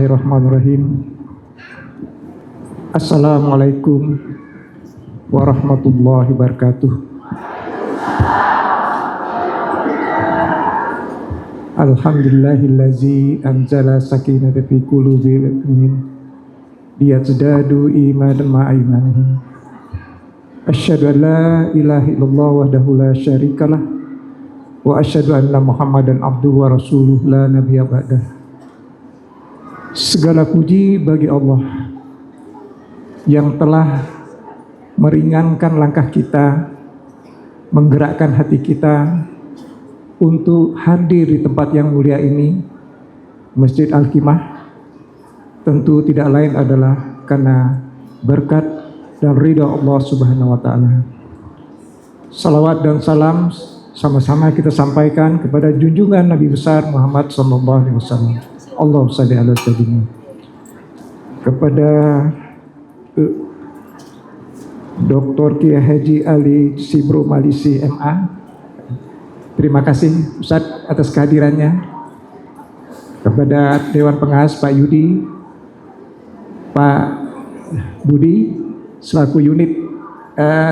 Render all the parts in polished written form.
Bismillahirrahmanirrahim. Assalamualaikum warahmatullahi wabarakatuh. Alhamdulillahillazi anzala sakinata fi qulubil mu'minin liyazdadu imanan ma'a imanihim. Asyhadu an la ilaha illallah wahdahu la syarikalah wa asyhadu anna Muhammadan abduhu wa rasuluh la nabiyya ba'dah. Segala puji bagi Allah yang telah meringankan langkah kita, menggerakkan hati kita untuk hadir di tempat yang mulia ini, Masjid Al-Hikmah. Tentu tidak lain adalah karena berkat dan ridha Allah Subhanahu wa taala. Salawat dan salam sama-sama kita sampaikan kepada junjungan Nabi besar Muhammad sallallahu alaihi wasallam. Allahumma shalli ala sayyidina. Kepada Dr. Kiai Haji Ali Sibro Malisi MA, terima kasih Ustadz atas kehadirannya. Kepada Dewan Pengawas Pak Yudi, Pak Budi selaku unit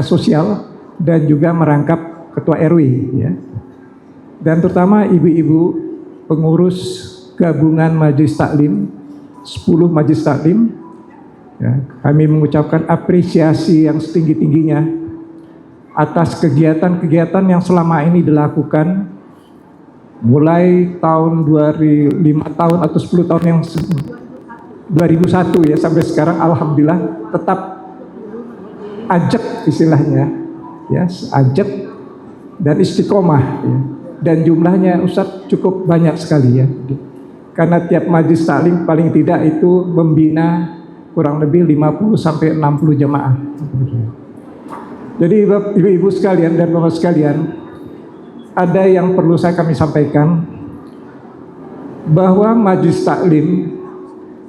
sosial dan juga merangkap Ketua RW ya. Dan terutama ibu-ibu pengurus gabungan Majelis Taklim 10 Majelis Taklim ya, kami mengucapkan apresiasi yang setinggi-tingginya atas kegiatan-kegiatan yang selama ini dilakukan mulai tahun 2005 tahun atau 10 tahun yang 2001 ya sampai sekarang, alhamdulillah tetap ajak istilahnya ya, ajak dan istiqomah ya. Dan jumlahnya Ustadz cukup banyak sekali ya, karena tiap majelis taklim paling tidak itu membina kurang lebih 50 sampai 60 jamaah. Jadi ibu-ibu sekalian dan bapak sekalian, ada yang perlu kami sampaikan, bahwa majelis taklim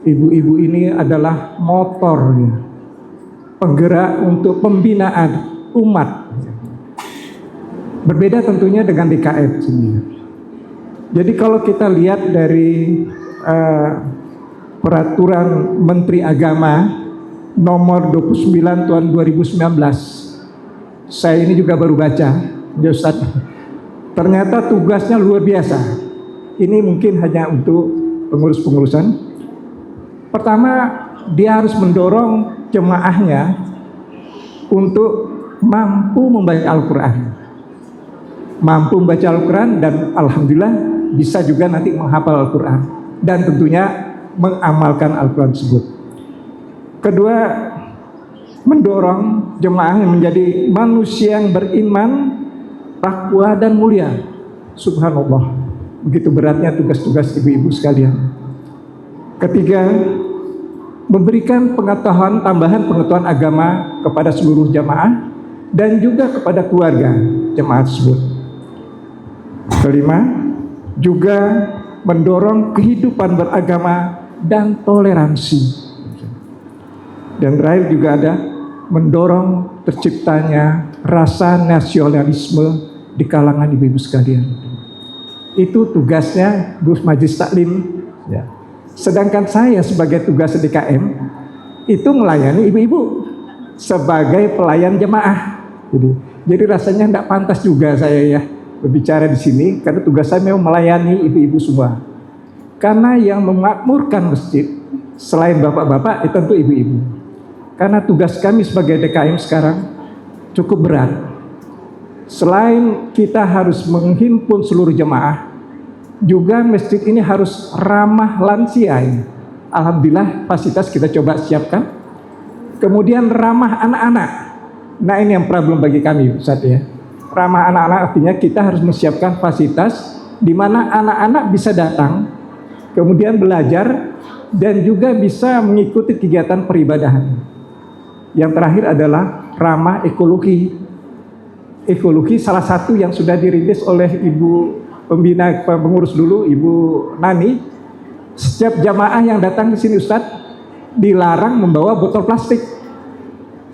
ibu-ibu ini adalah motor ya, penggerak untuk pembinaan umat. Berbeda tentunya dengan DKM sendiri. Jadi kalau kita lihat dari Peraturan Menteri Agama nomor 29 tahun 2019, saya ini juga baru baca, ya Ustaz. Ternyata tugasnya luar biasa. Ini mungkin hanya untuk pengurus-pengurusan. Pertama, dia harus mendorong jemaahnya untuk mampu membaca Al-Quran. Mampu membaca Al-Quran dan alhamdulillah bisa juga nanti menghafal Al-Quran. Dan tentunya mengamalkan Al-Quran tersebut. Kedua, mendorong jemaah menjadi manusia yang beriman, takwa dan mulia. Subhanallah, begitu beratnya tugas-tugas ibu-ibu sekalian. Ketiga, memberikan pengetahuan, tambahan pengetahuan agama kepada seluruh jamaah dan juga kepada keluarga jemaah tersebut. Kelima, juga mendorong kehidupan beragama dan toleransi. Dan terakhir juga ada mendorong terciptanya rasa nasionalisme di kalangan ibu-ibu sekalian. Itu tugasnya Majelis Taklim ya. Sedangkan saya sebagai tugas DKM itu melayani ibu-ibu sebagai pelayan jemaah. Jadi rasanya tidak pantas juga saya ya berbicara di sini, karena tugas saya memang melayani ibu-ibu semua. Karena yang memakmurkan masjid selain bapak-bapak itu tentu ibu-ibu. Karena tugas kami sebagai DKM sekarang cukup berat. Selain kita harus menghimpun seluruh jemaah, juga masjid ini harus ramah lansia. Alhamdulillah fasilitas kita coba siapkan. Kemudian ramah anak-anak. Nah ini yang problem bagi kami Ustaz ya. Ramah anak-anak artinya kita harus menyiapkan fasilitas di mana anak-anak bisa datang, kemudian belajar dan juga bisa mengikuti kegiatan peribadahan. Yang terakhir adalah ramah ekologi. Ekologi salah satu yang sudah dirintis oleh Ibu pembina pengurus dulu, Ibu Nani. Setiap jamaah yang datang ke sini Ustadz dilarang membawa botol plastik.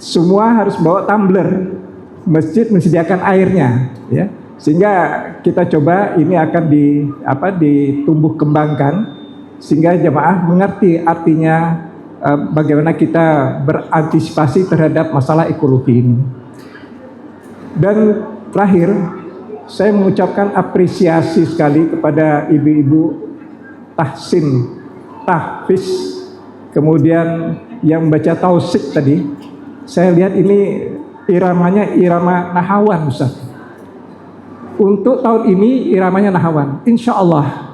Semua harus bawa tumbler. Masjid menyediakan airnya, ya. Sehingga kita coba ini akan ditumbuh kembangkan sehingga jemaah mengerti artinya bagaimana kita berantisipasi terhadap masalah ekologi ini. Dan terakhir, saya mengucapkan apresiasi sekali kepada ibu-ibu tahfiz, kemudian yang membaca tausik tadi. Saya lihat ini iramanya irama nahawan, Ustaz. Untuk tahun ini iramanya nahawan. Insya Allah,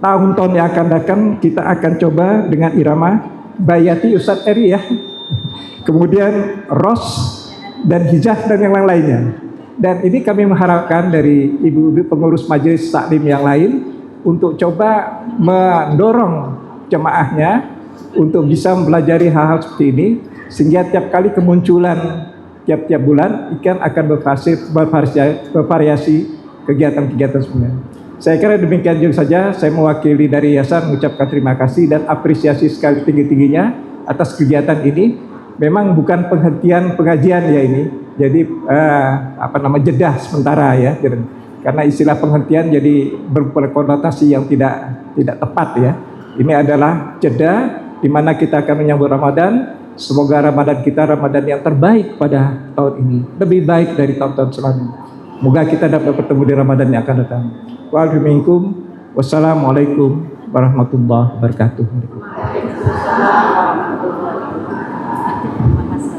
tahun-tahun yang akan datang kita akan coba dengan irama bayati Ustaz Eri ya. Kemudian ros dan hijah dan yang lainnya. Dan ini kami mengharapkan dari ibu-ibu pengurus majelis taklim yang lain untuk coba mendorong jemaahnya untuk bisa mempelajari hal-hal seperti ini, sehingga tiap kali kemunculan tiap-tiap bulan ikan akan bervariasi kegiatan-kegiatan sebenarnya. Saya kira demikian juga saja. Saya mewakili dari yayasan mengucapkan terima kasih dan apresiasi sekali tinggi-tingginya atas kegiatan ini. Memang bukan penghentian pengajian ya ini. Jadi jeda sementara ya. Karena istilah penghentian jadi berkonotasi yang tidak tepat ya. Ini adalah jeda di mana kita akan menyambut Ramadan. Semoga Ramadan kita Ramadan yang terbaik pada tahun ini, lebih baik dari tahun-tahun sebelumnya. Semoga kita dapat bertemu di Ramadan yang akan datang. Wassalamualaikum warahmatullahi wabarakatuh.